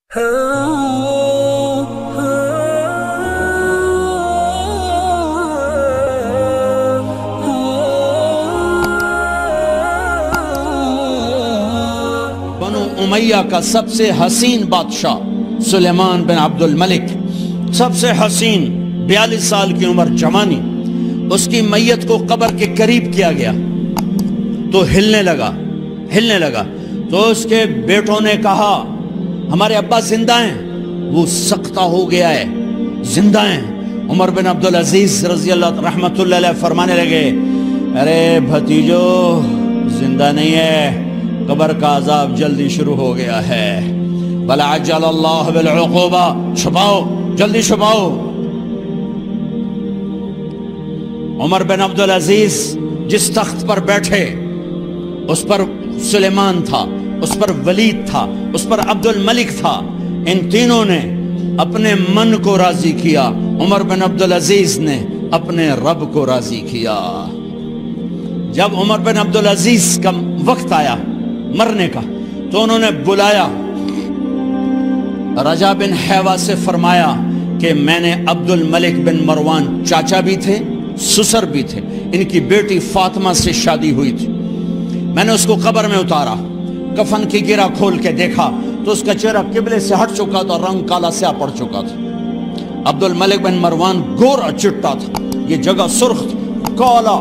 بنو امیہ کا سب سے حسین بادشاہ سلیمان بن عبد الملک، سب سے حسین، 42 سال کی عمر، جوانی، اس کی میت کو قبر کے قریب کیا گیا تو ہلنے لگا تو اس کے بیٹوں نے کہا ہمارے ابا زندہ ہیں، وہ سکتہ ہو گیا ہے، زندہ ہیں۔ عمر بن عبدالعزیز رضی اللہ رحمۃ اللہ علیہ فرمانے لگے ارے بھتیجو زندہ نہیں ہے، قبر کا عذاب جلدی شروع ہو گیا ہے، بل عجل اللہ بالعقوبہ، چھپاؤ، جلدی چھپاؤ۔ عمر بن عبدالعزیز جس تخت پر بیٹھے اس پر سلیمان تھا، اس پر ولید تھا، اس پر عبد الملک تھا، ان تینوں نے اپنے من کو راضی کیا، عمر بن عبدالعزیز نے اپنے رب کو راضی کیا۔ جب عمر بن عبدالعزیز کا وقت آیا مرنے کا تو انہوں نے بلایا رجا بن حیوہ سے، فرمایا کہ میں نے عبد الملک بن مروان، چاچا بھی تھے سسر بھی تھے، ان کی بیٹی فاطمہ سے شادی ہوئی تھی، میں نے اس کو قبر میں اتارا، کفن کی گرہ کھول کے دیکھا تو اس کا چہرہ قبلے سے ہٹ چکا تھا، رنگ کالا سیاہ پڑ چکا تھا۔ عبد الملک بن مروان گورا چٹا تھا، یہ جگہ سرخ تھی، کالا۔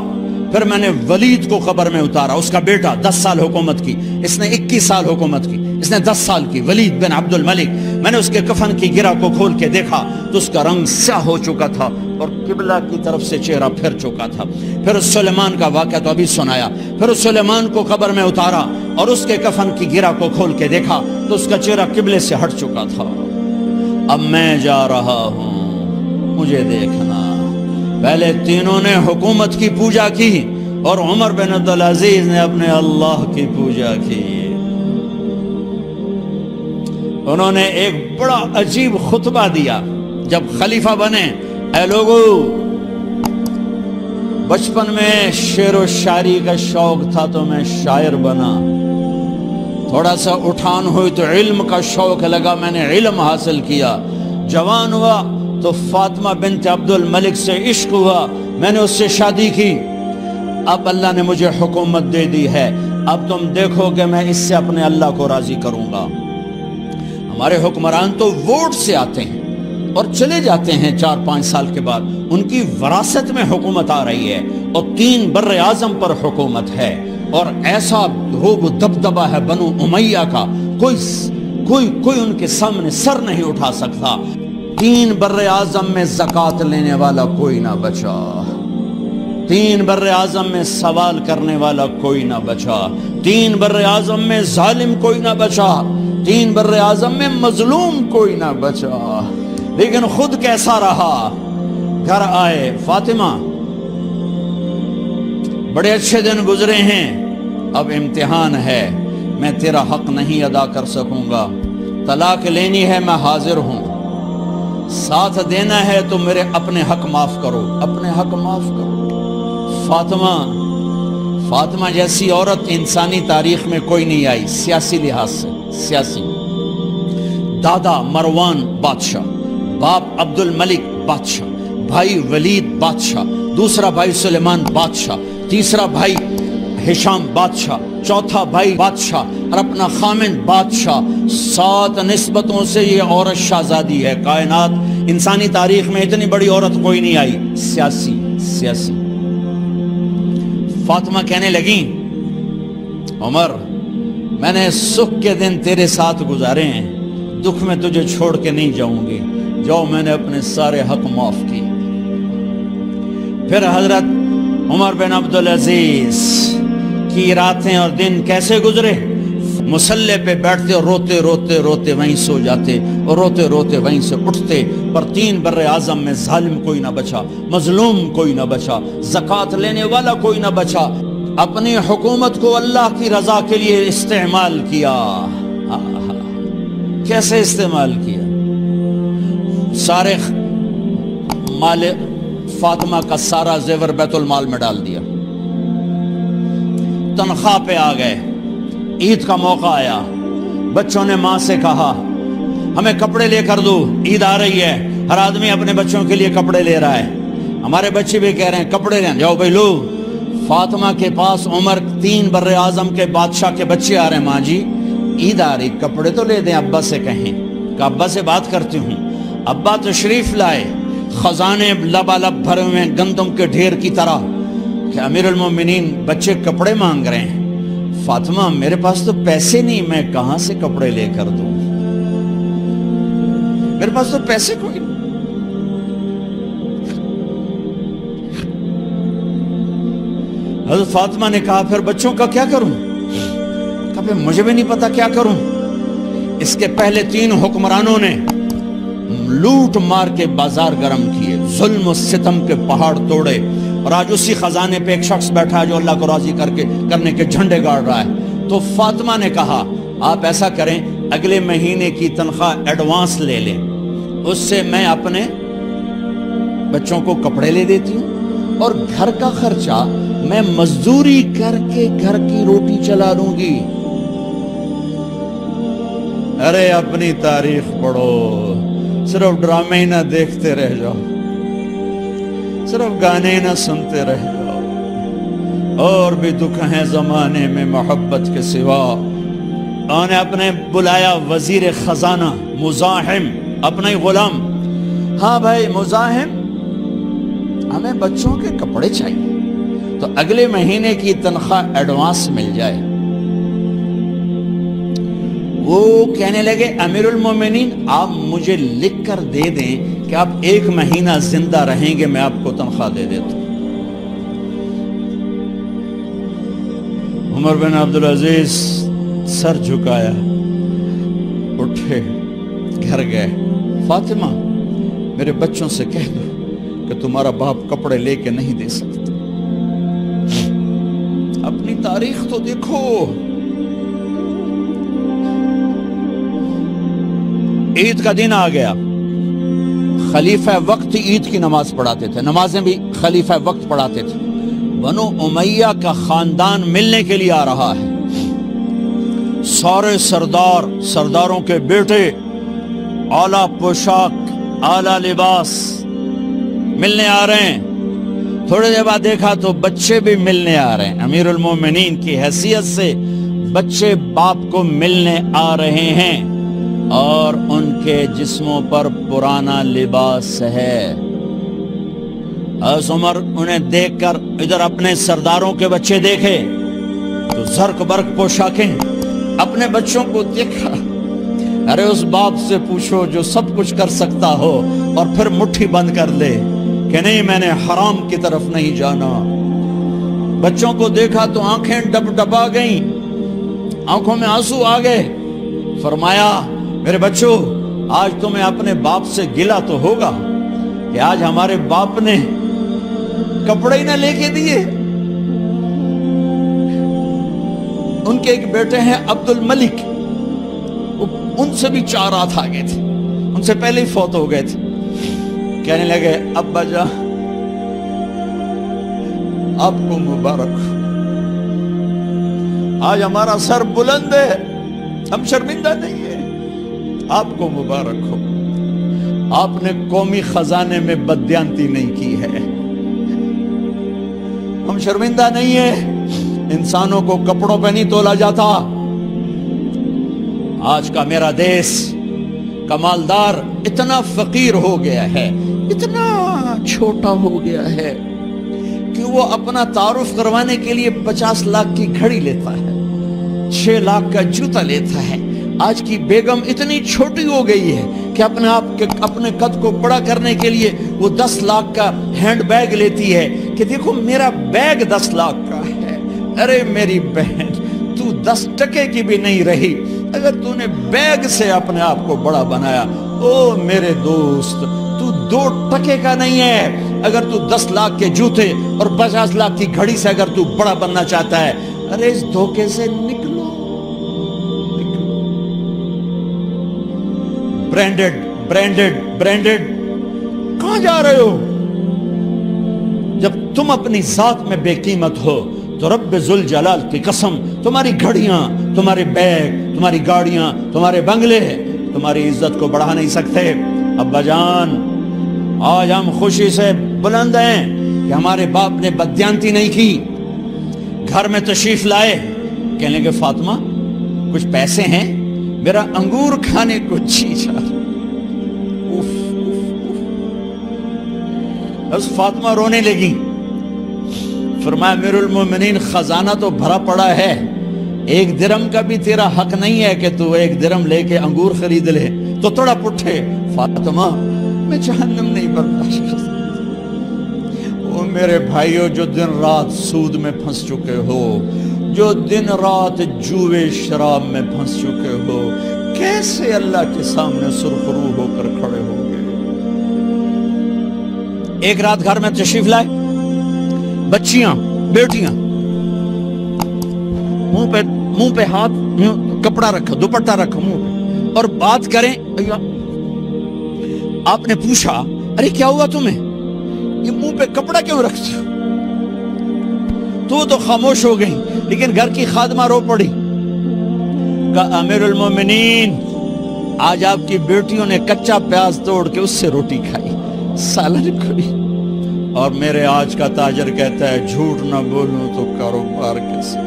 پھر میں نے ولید کو قبر میں اتارا، اس کا بیٹا 10 سال حکومت کی، اس نے 21 سال حکومت کی، اس نے 10 سال کی، ولید بن عبد الملک۔ میں نے اس کے کفن کی گرہ کو کھول کے دیکھا تو اس کا رنگ سیاہ ہو چکا تھا اور قبلہ کی طرف سے چہرہ پھر چکا تھا۔ پھر اس سلیمان کا واقعہ تو ابھی سنایا، پھر اس سلیمان کو قبر میں اتارا اور اس کے کفن کی گرہ کو کھول کے دیکھا تو اس کا چہرہ قبلے سے ہٹ چکا تھا۔ اب میں جا رہا ہوں، مجھے دیکھنا۔ پہلے تینوں نے حکومت کی پوجا کی اور عمر بن عبدالعزیز نے اپنے اللہ کی پوجا کی۔ انہوں نے ایک بڑا عجیب خطبہ دیا جب خلیفہ بنے، اے لوگو، بچپن میں شعر و شاعری کا شوق تھا تو میں شاعر بنا، تھوڑا سا اٹھان ہوئی تو علم کا شوق لگا، میں نے علم حاصل کیا، جوان ہوا تو فاطمہ بنت عبد الملک سے عشق ہوا، میں نے اس سے شادی کی، اب اللہ نے مجھے حکومت دے دی ہے، اب تم دیکھو کہ میں اس سے اپنے اللہ کو راضی کروں گا۔ ہمارے حکمران تو ووٹ سے آتے ہیں اور چلے جاتے ہیں 4-5 سال کے بعد، ان کی وراثت میں حکومت آ رہی ہے اور 3 بر اعظم پر حکومت ہے اور ایسا روب و دبدبہ ہے بنو امیہ کا، کوئی ان کے سامنے سر نہیں اٹھا سکتا۔ 3 بر اعظم میں زکوٰۃ لینے والا کوئی نہ بچا، 3 بر اعظم میں سوال کرنے والا کوئی نہ بچا، 3 بر اعظم میں ظالم کوئی نہ بچا، 3 بر اعظم میں مظلوم کوئی نہ بچا۔ لیکن خود کیسا رہا؟ گھر آئے، فاطمہ بڑے اچھے دن گزرے ہیں، اب امتحان ہے، میں تیرا حق نہیں ادا کر سکوں گا، طلاق لینی ہے میں حاضر ہوں، ساتھ دینا ہے تو میرے اپنے حق معاف کرو، اپنے حق معاف کرو۔ فاطمہ جیسی عورت انسانی تاریخ میں کوئی نہیں آئی، سیاسی لحاظ سے، سیاسی۔ دادا مروان بادشاہ، باپ عبد الملک بادشاہ، بھائی ولید بادشاہ، دوسرا بھائی سلیمان بادشاہ، تیسرا بھائی ہشام بادشاہ، چوتھا بھائی بادشاہ اور اپنا خامند بادشاہ، 7 نسبتوں سے یہ عورت شہزادی ہے۔ کائنات انسانی تاریخ میں اتنی بڑی عورت کوئی نہیں آئی، سیاسی۔ فاطمہ کہنے لگیں عمر، میں نے سکھ کے دن تیرے ساتھ گزارے ہیں، دکھ میں تجھے چھوڑ کے نہیں جاؤں گی، جاؤ، میں نے اپنے سارے حق معاف کی۔ پھر حضرت عمر بن عبدالعزیز کی راتیں اور دن کیسے گزرے؟ مسلح پہ بیٹھتے اور روتے وہیں سو جاتے اور روتے وہیں سے اٹھتے، پر 3 بر اعظم میں ظالم کوئی نہ بچا، مظلوم کوئی نہ بچا، زکوٰۃ لینے والا کوئی نہ بچا، اپنی حکومت کو اللہ کی رضا کے لیے استعمال کیا۔ کیسے استعمال کیا؟ سارے مال فاطمہ کا سارا زیور بیت المال میں ڈال دیا، تنخواہ پہ آ گئے، عید کا موقع آیا، بچوں نے ماں سے کہا ہمیں کپڑے لے کر دو، عید آ رہی ہے، ہر آدمی اپنے بچوں کے لیے کپڑے لے رہا ہے، ہمارے بچے بھی کہہ رہے ہیں کپڑے لیں، جاؤ بھائی لو۔ فاطمہ کے پاس عمر 3 بر اعظم کے بادشاہ کے بچے آ رہے ہیں، ماں جی عید آ رہی، کپڑے تو لے دیں، ابا سے کہیں کہ ابا سے بات کرتی ہوں۔ ابا تشریف لائے، خزانے لبالب بھرے ہوئے گندم کے ڈھیر کی طرح، کہ امیر المومنین بچے کپڑے مانگ رہے ہیں۔ فاطمہ میرے پاس تو پیسے نہیں، میں کہاں سے کپڑے لے کر دوں، میرے پاس تو پیسے کوئی نہیں۔ حضرت فاطمہ نے کہا پھر بچوں کا کیا کروں؟ کہا پھر مجھے بھی نہیں پتا کیا کروں۔ اس کے پہلے 3 حکمرانوں نے لوٹ مار کے بازار گرم کیے، ظلم و ستم کے پہاڑ توڑے، اور آج اسی خزانے پہ ایک شخص بیٹھا ہے جو اللہ کو راضی کرنے کے جھنڈے گاڑ رہا ہے۔ تو فاطمہ نے کہا آپ ایسا کریں، اگلے مہینے کی تنخواہ ایڈوانس لے لیں، اس سے میں اپنے بچوں کو کپڑے لے دیتی ہوں، اور گھر کا خرچہ میں مزدوری کر کے گھر کی روٹی چلا لوں گی۔ ارے اپنی تاریخ پڑھو، صرف ڈرامے ہی نہ دیکھتے رہ جاؤ، صرف گانے ہی نہ سنتے رہ جاؤ، اور بھی دکھ ہیں زمانے میں محبت کے سوا۔ انہوں نے اپنے بلایا وزیر خزانہ مزاحم، اپنا ہی غلام، ہاں بھائی مزاحم ہمیں بچوں کے کپڑے چاہیے، تو اگلے مہینے کی تنخواہ ایڈوانس مل جائے۔ وہ کہنے لگے امیر المومنین آپ مجھے لکھ کر دے دیں کہ آپ 1 مہینہ زندہ رہیں گے، میں آپ کو تنخواہ دے دیتا ہوں۔ عمر بن عبدالعزیز سر جھکایا، اٹھے، گھر گئے، فاطمہ میرے بچوں سے کہہ دو کہ تمہارا باپ کپڑے لے کے نہیں دے سکتا۔ اپنی تاریخ تو دیکھو، عید کا دن آ گیا، خلیفہ وقت عید کی نماز پڑھاتے تھے، نمازیں بھی خلیفہ وقت پڑھاتے تھے۔ بنو امیہ کا خاندان ملنے کے لیے آ رہا ہے، سارے سرداروں کے بیٹے اعلیٰ پوشاک، اعلیٰ لباس ملنے آ رہے ہیں۔ تھوڑے دیر بعد دیکھا تو بچے بھی ملنے آ رہے ہیں، امیر المومنین کی حیثیت سے بچے باپ کو ملنے آ رہے ہیں، اور ان کے جسموں پر پرانا لباس ہے۔ حضرت عمر انہیں دیکھ کر ادھر اپنے سرداروں کے بچے دیکھے تو زرق برق پوشاکیں، اپنے بچوں کو دیکھا۔ ارے اس باپ سے پوچھو جو سب کچھ کر سکتا ہو اور پھر مٹھی بند کر لے کہ نہیں میں نے حرام کی طرف نہیں جانا۔ بچوں کو دیکھا تو آنکھیں ڈب ڈبا گئیں، آنکھوں میں آنسو آ گئے۔ فرمایا میرے بچوں آج تمہیں اپنے باپ سے گلہ تو ہوگا کہ آج ہمارے باپ نے کپڑے ہی نہ لے کے دیے۔ ان کے ایک بیٹے ہیں عبد الملک، ان سے بھی 4 ہاتھ آگے تھے، ان سے پہلے ہی فوت ہو گئے تھے۔ کہنے لگے ابا جان آپ کو مبارک، آج ہمارا سر بلند ہے، ہم شرمندہ نہیں ہیں، آپ کو مبارک ہو، آپ نے قومی خزانے میں بددیانتی نہیں کی ہے، ہم شرمندہ نہیں ہیں، انسانوں کو کپڑوں پہ نہیں تولا جاتا۔ آج کا میرا دیس کا مالدار اتنا فقیر ہو گیا ہے، اتنا چھوٹا ہو گیا ہے کہ وہ اپنا تعارف کروانے کے لیے 50 لاکھ کی گھڑی لیتا ہے، 6 لاکھ کا جوتا لیتا ہے۔ آج کی بیگم اتنی چھوٹی ہو گئی ہے کہ اپنے قد کو بڑا کرنے کے لیے وہ 10 لاکھ کا ہینڈ بیگ لیتی ہے کہ دیکھو میرا بیگ 10 لاکھ کا ہے۔ ارے میری بہن تو 10 ٹکے کی بھی نہیں رہی اگر تو نے بیگ سے اپنے آپ کو بڑا بنایا۔ او میرے دوست تو 2 ٹکے کا نہیں ہے اگر تو 10 لاکھ کے جوتے اور 50 لاکھ کی گھڑی سے اگر تو بڑا بننا چاہتا ہے۔ ارے اس دھوکے سے نکلو۔ برینڈڈ کہاں جا رہے ہو؟ جب تم اپنی ذات میں بے قیمت ہو تو رب ذوالجلال کی قسم تمہاری گھڑیاں، تمہارے بیگ، تمہاری گاڑیاں، تمہارے بنگلے تمہاری عزت کو بڑھا نہیں سکتے۔ ابا جان آج ہم خوشی سے بلند ہیں کہ ہمارے باپ نے بددیانتی نہیں کی، گھر میں تشریف لائے، کہنے لگے فاطمہ کچھ پیسے ہیں، میرا انگور کھانے کو جی چاہ رہا۔ بس فاطمہ رونے لگی، فرمایا امیر المومنین خزانہ تو بھرا پڑا ہے، 1 درہم کا بھی تیرا حق نہیں ہے کہ تو 1 درہم لے کے انگور خرید لے۔ تو تھوڑا پٹھے، فاطمہ میں جہنم نہیں برداشت کر سکتا۔ وہ میرے بھائیو جو دن رات سود میں پھنس چکے ہو، جو دن رات جوے شراب میں پھنس چکے ہو، کیسے اللہ کے سامنے سرخرو ہو کر کھڑے ہو گئے؟ ایک رات گھر میں تشریف لائے، بچیاں بیٹیاں منہ پہ ہاتھ کپڑا رکھا، دوپٹہ رکھا منہ پہ اور بات کریں۔ آپ نے پوچھا ارے کیا ہوا تمہیں، یہ منہ پہ کپڑا کیوں رکھتے ہو؟ تو خاموش ہو گئی، لیکن گھر کی خادمہ رو پڑی، کہا امیر المومنین آج آپ کی بیٹیوں نے کچا پیاز توڑ کے اس سے روٹی کھائی، سالن کھائی، اور میرے آج کا تاجر کہتا ہے جھوٹ نہ بولوں تو کاروبار کیسے،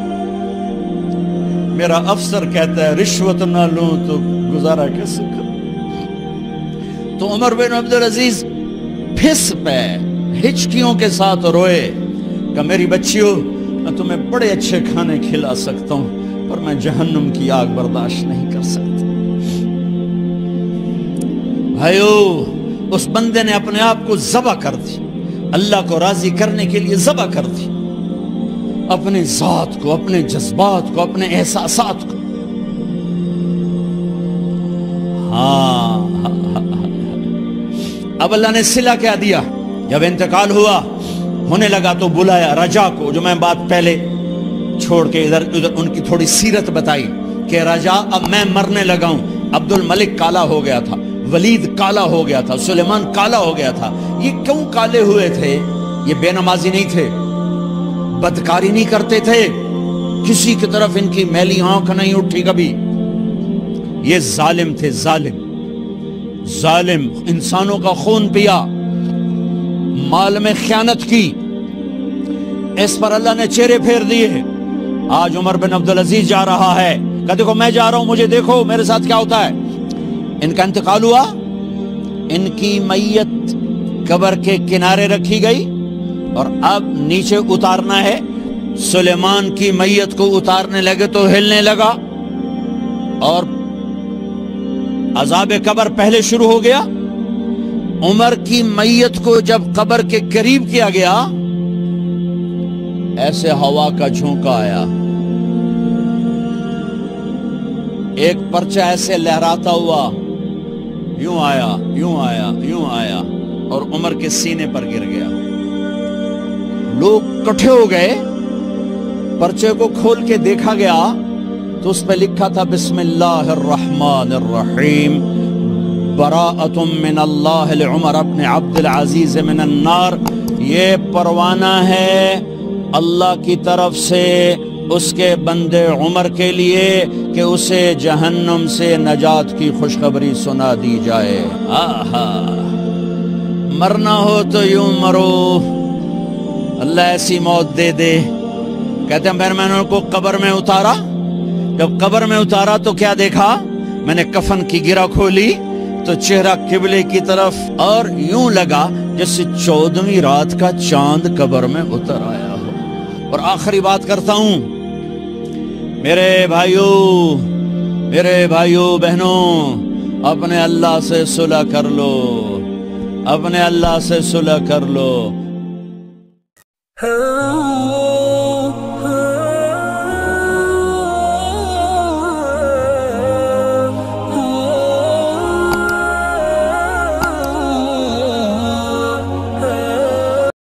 میرا افسر کہتا ہے رشوت نہ لوں تو گزارا کیسے کروں۔ تو عمر بن عبدالعزیز پھس پہ ہچکیوں کے ساتھ روئے کہ میری بچیوں میں تمہیں بڑے اچھے کھانے کھلا سکتا ہوں پر میں جہنم کی آگ برداشت نہیں کر سکتا۔ بھائیو اس بندے نے اپنے آپ کو ذبح کر دی، اللہ کو راضی کرنے کے لیے ذبح کر دی، اپنے ذات کو، اپنے جذبات کو، اپنے احساسات کو۔ اب اللہ نے صلہ کیا دیا، جب انتقال ہونے لگا تو بلایا رجا کو، جو میں بات پہلے چھوڑ کے ادھر ان کی تھوڑی سیرت بتائی کہ رجا اب میں مرنے لگا ہوں، عبد الملک کالا ہو گیا تھا، ولید کالا ہو گیا تھا، سلیمان کالا ہو گیا تھا۔ یہ کیوں کالے ہوئے تھے؟ یہ بے نمازی نہیں تھے، بدکاری نہیں کرتے تھے، کسی کی طرف ان کی میلی آنکھ نہیں اٹھی کبھی، یہ ظالم تھے، ظالم انسانوں کا خون پیا، مال میں خیانت کی، اس پر اللہ نے چہرے پھیر دیے۔ آج عمر بن عبدالعزیز جا رہا ہے کہ دیکھو میں جا رہا ہوں، مجھے دیکھو میرے ساتھ کیا ہوتا ہے۔ ان کا انتقال ہوا، ان کی میت قبر کے کنارے رکھی گئی اور اب نیچے اتارنا ہے۔ سلیمان کی میت کو اتارنے لگے تو ہلنے لگا اور عذاب قبر پہلے شروع ہو گیا۔ عمر کی میت کو جب قبر کے قریب کیا گیا، ایسے ہوا کا جھونکا آیا، ایک پرچہ ایسے لہراتا ہوا یوں آیا، یوں آیا، یوں آیا اور عمر کے سینے پر گر گیا۔ لوگ کٹھے ہو گئے، پرچے کو کھول کے دیکھا گیا تو اس پہ لکھا تھا بسم اللہ الرحمن الرحیم، براءۃ من اللہ لعمر بن عبد العزیز من النار۔ یہ پروانہ ہے اللہ کی طرف سے اس کے بندے عمر کے لیے کہ اسے جہنم سے نجات کی خوشخبری سنا دی جائے۔ آہا، مرنا ہو تو یوں مرو، اللہ ایسی موت دے دے۔ کہتے ہیں میں نے ان کو قبر میں اتارا، جب قبر میں اتارا تو کیا دیکھا؟ میں نے کفن کی گرہ کھولی تو چہرہ قبلے کی طرف، اور یوں لگا جیسے 14ویں رات کا چاند قبر میں اتر آیا ہو۔ اور آخری بات کرتا ہوں، میرے بھائیوں بہنوں، اپنے اللہ سے صلح کر لو، اپنے اللہ سے صلح کر لو۔